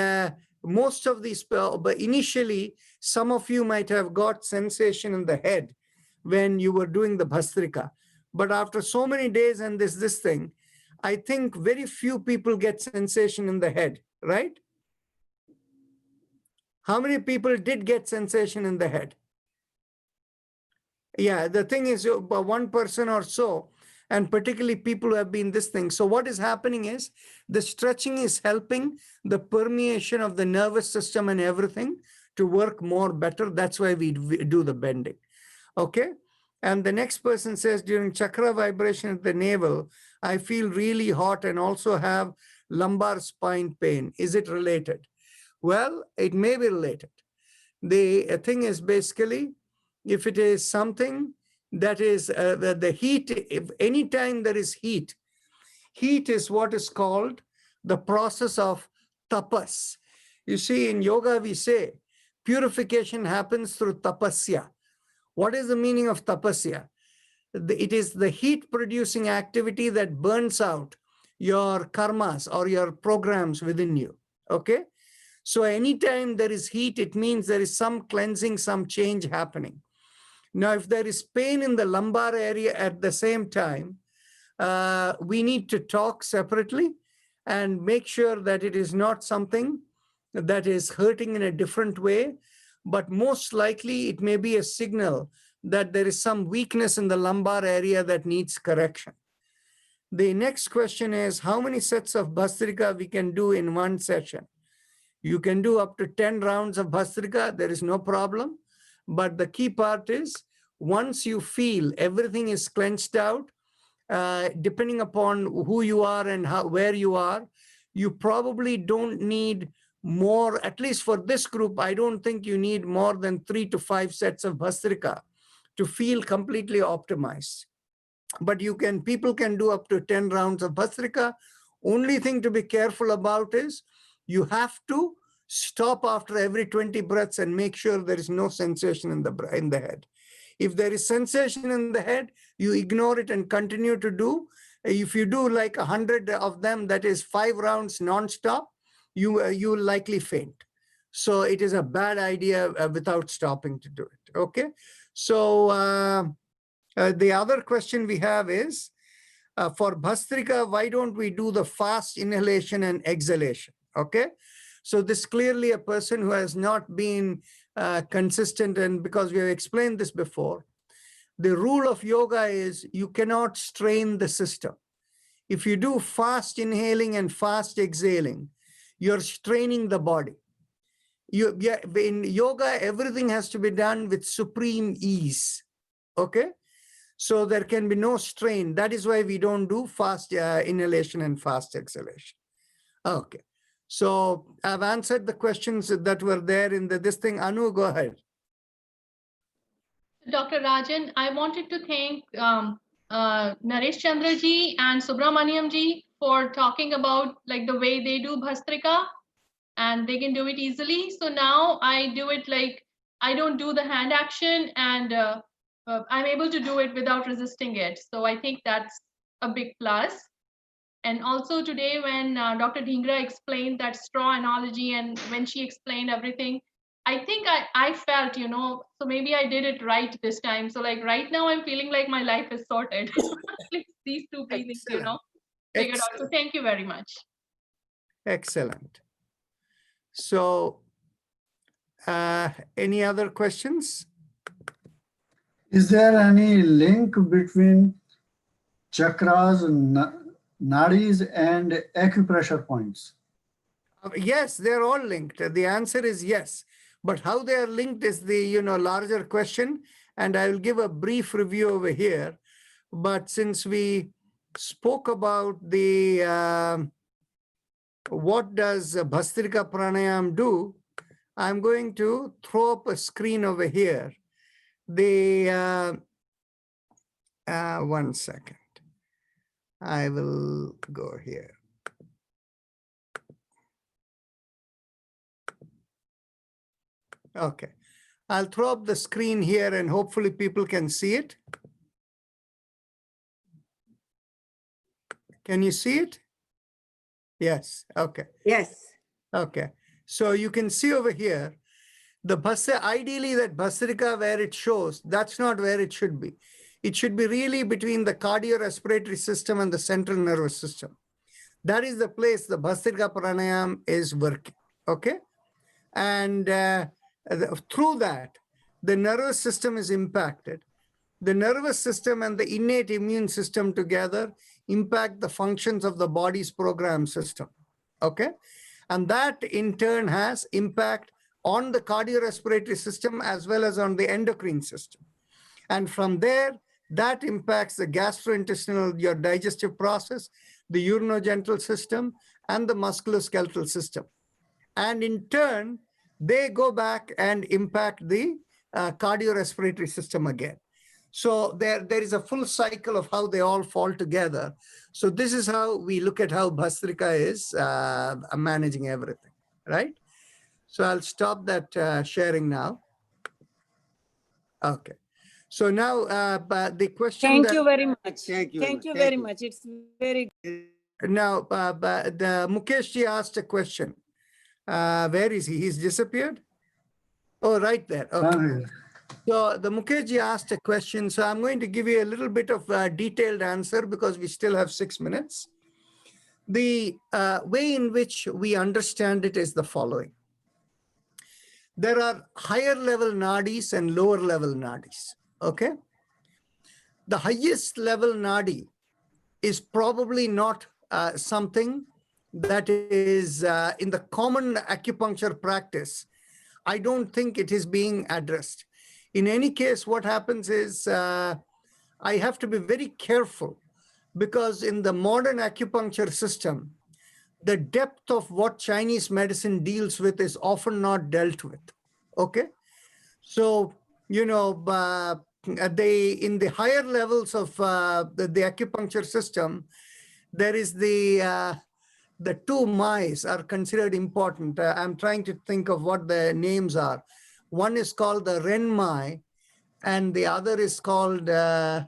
most of these, but initially, some of you might have got sensation in the head when you were doing the Bhastrika. But after so many days and this thing, I think very few people get sensation in the head, right? How many people did get sensation in the head? Yeah, the thing is one person or so, and particularly people who have been this thing. So what is happening is the stretching is helping the permeation of the nervous system and everything to work more better. That's why we do the bending. Okay. And the next person says, during chakra vibration at the navel, I feel really hot and also have lumbar spine pain. Is it related? Well, it may be related. The thing is basically, if it is something that is the heat, if anytime there is heat, heat is what is called the process of tapas. You see, in yoga, we say purification happens through tapasya. What is the meaning of tapasya? It is the heat producing activity that burns out your karmas or your programs within you. Okay. So anytime there is heat, it means there is some cleansing, some change happening. Now, if there is pain in the lumbar area at the same time, we need to talk separately and make sure that it is not something that is hurting in a different way, but most likely it may be a signal that there is some weakness in the lumbar area that needs correction. The next question is, how many sets of Bhastrika we can do in one session? You can do up to 10 rounds of Bhastrika, there is no problem. But the key part is, once you feel everything is cleansed out, depending upon who you are and where you are, you probably don't need more, at least for this group, I don't think you need more than 3 to 5 sets of Bhastrika to feel completely optimized. But people can do up to 10 rounds of Bhastrika. Only thing to be careful about is you have to stop after every 20 breaths and make sure there is no sensation in the head. If there is sensation in the head, you ignore it and continue to do. If you do like 100 of them, that is 5 rounds non-stop, you likely faint. So it is a bad idea without stopping to do it. Okay. So the other question we have is, for Bhastrika, why don't we do the fast inhalation and exhalation? Okay. So this clearly a person who has not been consistent, and because we have explained this before, the rule of yoga is you cannot strain the system. If you do fast inhaling and fast exhaling, you're straining the body. In yoga, everything has to be done with supreme ease. Okay. So there can be no strain. That is why we don't do fast inhalation and fast exhalation. Okay. So I've answered the questions that were there in this thing. Anu, go ahead. Dr. Rajan, I wanted to thank Naresh Chandra ji and Subramaniam ji for talking about like the way they do Bhastrika, and they can do it easily. So now I do it like, I don't do the hand action, and I'm able to do it without resisting it. So I think that's a big plus. And also today when Dr. Dhingra explained that straw analogy, and when she explained everything, I think I felt, so maybe I did it right this time. So like right now I'm feeling like my life is sorted. These 2 breathings, figured out. So thank you very much. Excellent. So any other questions? Is there any link between chakras, nadis, and acupressure points? Yes, they're all linked. The answer is yes. But how they are linked is the larger question. And I will give a brief review over here. But since we spoke about the what does Bhastrika Pranayam do? I'm going to throw up a screen over here. The 1 second. I will go here. Okay. I'll throw up the screen here and hopefully people can see it. Can you see it? Yes. Okay. Yes. Okay. So you can see over here, the ideally that Bhastrika where it shows, that's not where it should be. It should be really between the cardiorespiratory system and the central nervous system. That is the place the Bhastrika Pranayam is working. Okay. And through that, the nervous system is impacted. The nervous system and the innate immune system together impact the functions of the body's program system. Okay. And that in turn has impact on the cardiorespiratory system as well as on the endocrine system. And from there, that impacts the gastrointestinal, your digestive process, the urinogenital system, and the musculoskeletal system. And in turn, they go back and impact the cardiorespiratory system again. So there is a full cycle of how they all fall together. So this is how we look at how Bhastrika is managing everything, right? So I'll stop that sharing now. Okay. So now the question. Thank you very much. Thank you. Thank you very much. It's very good. Now, the Mukeshji asked a question. Where is he? He's disappeared? Oh, right there. Okay. So the Mukeshji asked a question. So I'm going to give you a little bit of a detailed answer because we still have 6 minutes. The way in which we understand it is the following. There are higher level nadis and lower level nadis. Okay. The highest level nadi is probably not something that is in the common acupuncture practice. I don't think it is being addressed. In any case, what happens is I have to be very careful because in the modern acupuncture system, the depth of what Chinese medicine deals with is often not dealt with. Okay. So, you know, in the higher levels of the acupuncture system, there is the two Mais are considered important. I'm trying to think of what the names are. One is called the Ren Mai, and the other is called, I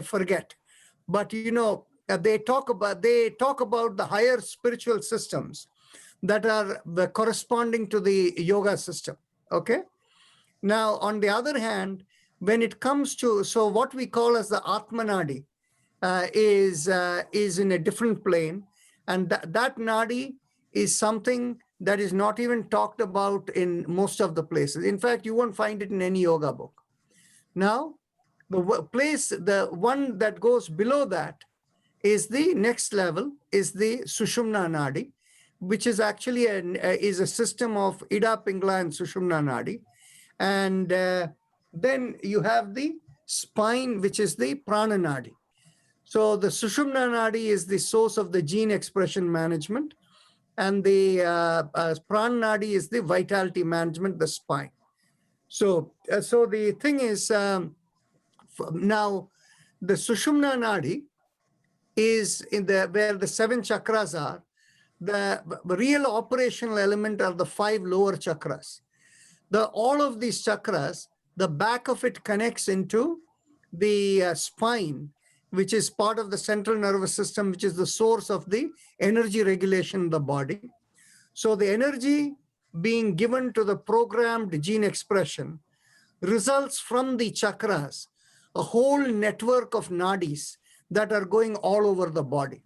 forget. But, you know, they talk about the higher spiritual systems that are corresponding to the yoga system. Okay. Now, on the other hand, when it comes to, so what we call as the Atmanadi is in a different plane. And that nadi is something that is not even talked about in most of the places. In fact, you won't find it in any yoga book. Now, the one that goes below that is the next level, is the Sushumna Nadi, which is actually is a system of Ida, Pingala, and Sushumna Nadi. And then you have the spine, which is the Prana Nadi. So the Sushumna Nadi is the source of the gene expression management. And the Prana Nadi is the vitality management, the spine. So the thing is, now the Sushumna Nadi is in where the 7 chakras are. The real operational element are the 5 lower chakras. All of these chakras, the back of it connects into the spine, which is part of the central nervous system, which is the source of the energy regulation in the body. So the energy being given to the programmed gene expression results from the chakras, a whole network of nadis that are going all over the body.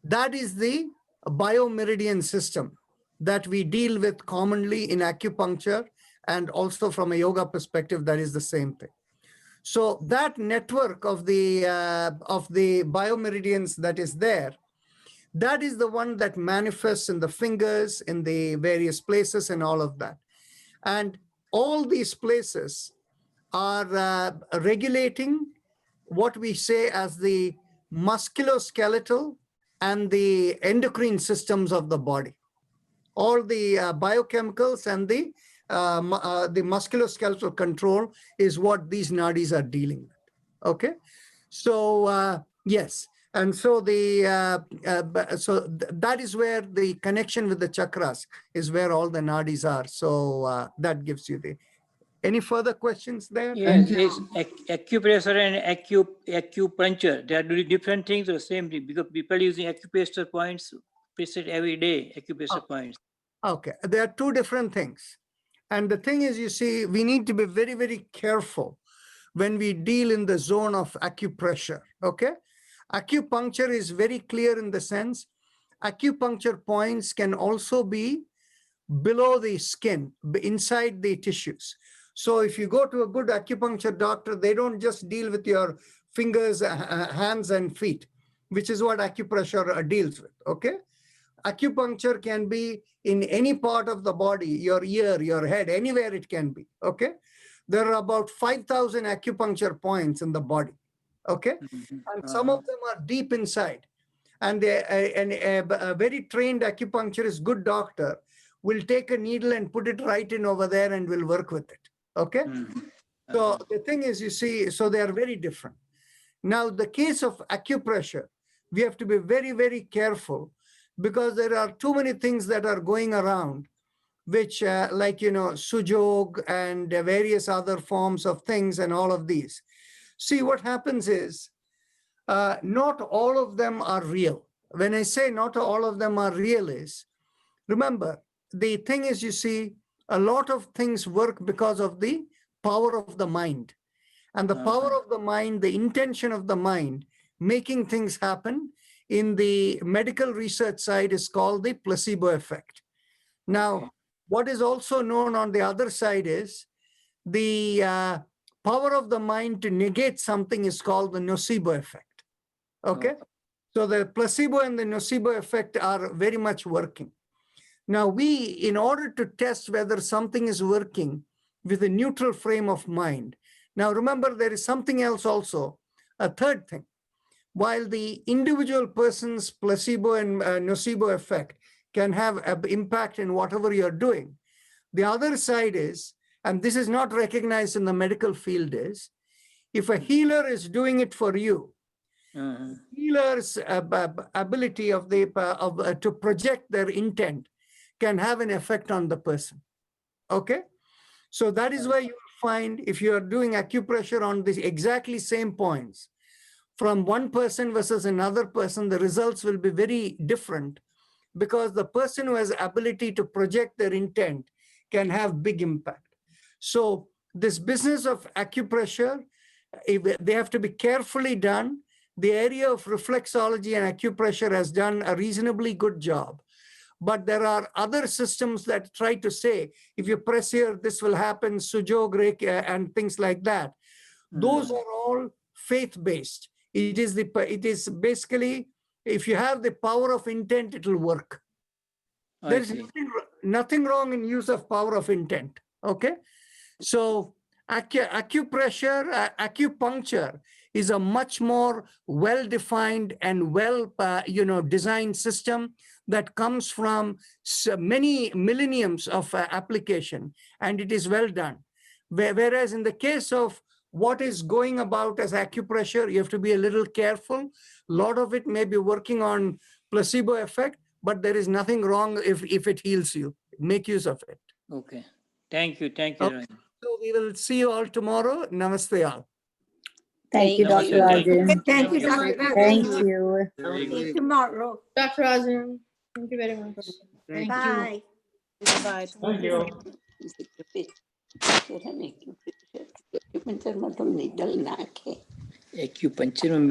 That is the biomeridian system that we deal with commonly in acupuncture, and also from a yoga perspective, that is the same thing. So that network of the biomeridians that is there, that is the one that manifests in the fingers, in the various places and all of that. And all these places are regulating what we say as the musculoskeletal and the endocrine systems of the body. All the biochemicals and the musculoskeletal control is what these nadis are dealing with. Okay, so yes, and so that is where the connection with the chakras is, where all the nadis are. So that gives you the. Any further questions there? Yes, yes. Acupressure and acupuncture, they are doing different things or the same thing, because people using acupressure points visit every day, acupressure points. Okay, there are two different things. And the thing is, you see, we need to be very, very careful when we deal in the zone of acupressure, okay? Acupuncture is very clear in the sense, acupuncture points can also be below the skin, inside the tissues. So if you go to a good acupuncture doctor, they don't just deal with your fingers, hands and feet, which is what acupressure deals with, okay? Acupuncture can be in any part of the body, your ear, your head, anywhere it can be, okay? There are about 5,000 acupuncture points in the body, okay? And some of them are deep inside. And a very trained acupuncturist, good doctor, will take a needle and put it right in over there and will work with it, okay? So the thing is, you see, so they are very different. Now, the case of acupressure, we have to be very, very careful, because there are too many things that are going around, which like, you know, sujog and various other forms of things and all of these. See, what happens is, not all of them are real. When I say not all of them are real is, remember, the thing is, you see, a lot of things work because of the power of the mind. And the power of the mind, the intention of the mind, making things happen, in the medical research side is called the placebo effect. Now, what is also known on the other side is the power of the mind to negate something is called the nocebo effect. Okay? So the placebo and the nocebo effect are very much working. Now we, in order to test whether something is working with a neutral frame of mind. Now remember, there is something else also, a third thing. While the individual person's placebo and nocebo effect can have an impact in whatever you're doing, the other side is, and this is not recognized in the medical field, is if a healer is doing it for you, healer's ability of to project their intent can have an effect on the person. Okay? So that is why you will find, if you are doing acupressure on the exactly same points, from one person versus another person, the results will be very different, because the person who has ability to project their intent can have big impact. So this business of acupressure, they have to be carefully done. The area of reflexology and acupressure has done a reasonably good job. But there are other systems that try to say, if you press here, this will happen, sujog, reiki, and things like that. Those are all faith-based. It is basically, if you have the power of intent, it will work. There is nothing wrong in use of power of intent. Okay? So acupressure, acupuncture is a much more well-defined and designed system that comes from many millenniums of application, and it is well done. Whereas in the case of what is going about as acupressure, you have to be a little careful. A lot of it may be working on placebo effect, but there is nothing wrong if it heals you. Make use of it. Okay. Thank you. Thank you. Okay. So we will see you all tomorrow. Namaste all. Thank you, Dr. Rajan. Thank you, Dr. Rajan. Thank you. See you tomorrow. Dr. Rajan, thank you very much. Thank Bye. Bye. Thank you. Acupuncture